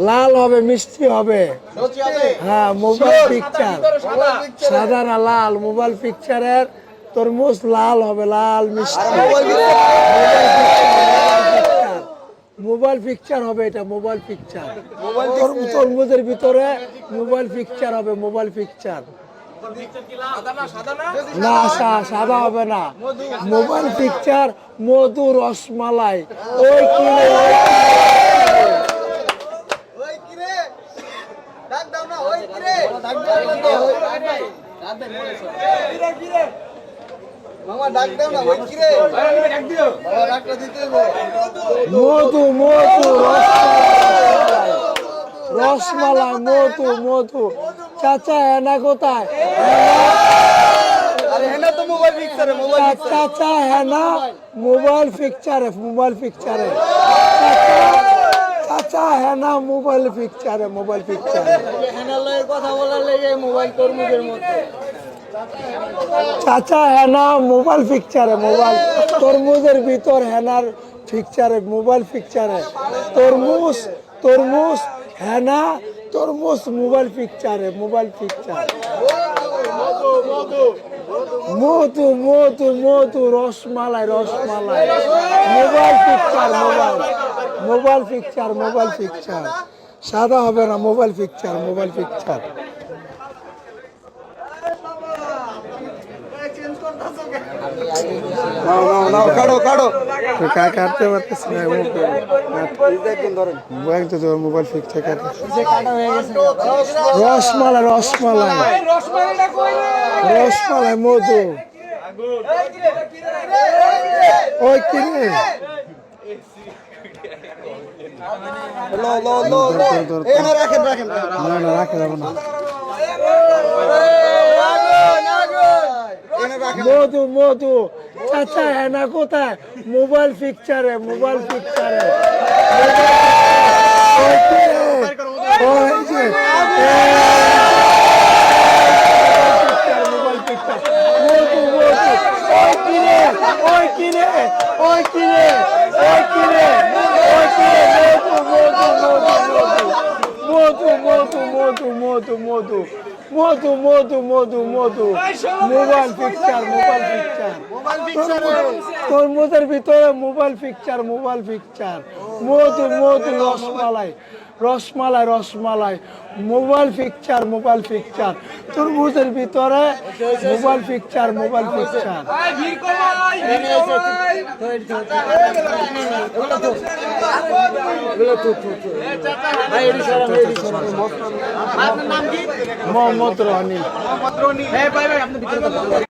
লাল হবে, মিষ্টি হবে। হ্যাঁ, মোবাইল পিকচার সাদা না লাল। মোবাইল পিকচারের তরমুজ লাল হবে, লাল মিষ্টি। মোবাইল পিকচার হবে, এটা মোবাইল পিকচার। তরমুজের ভিতরে মোবাইল পিকচার হবে, মোবাইল পিকচার। না, সাদা হবে না। মোবাইল পিকচার মধু রসমালাই। ওই কিনে মধু মধু রসমালাই, মধু মধু। চাচা হেনা কোথায়? চাচা হেনা মোবাইল পিকচারে, মোবাইল পিকচারে। চাচা হেনা মোবাইল পিকচারে, মোবাইল পিকচারে। কথা বলার লেগে মোবাইল তরমুজের মধ্যে চাচা হেনা মোবাইল পিকচারে, মোবাইল তরমুজের ভিতর হেনার পিকচারে, মোবাইল পিকচারে। তরমুজ তরমুজ হেনা তরমুজ মোবাইল পিকচারে, মোবাইল পিকচার। মধু মধু মধু rasmalai, rasmalai. Mobile picture, mobile mobile picture, mobile picture. সাদা হবে না, মোবাইল পিকচার, মোবাইল পিকচার। কাটতে পারতেছি না, মোবাইল পিকচার কাটে। রসমালাই, রসমালাই, রসমালাই, মধু। ওই কিনে রাখে যাবো না। মধু মধু। চাচা হেনা কোথায়? মোবাইল পিকচারে, মোবাইল পিকচারে। মধু মধু মধু মধু মধু মধু। Mobile picture, mobile picture. তরমুজের ভিতরে মোবাইল পিকচার, মোবাইল পিকচার। মধু মধু rasmalai, rasmalai, rasmalai. Mobile picture, mobile picture. তরমুজের ভিতরে mobile picture, mobile picture. Mohammad Roni.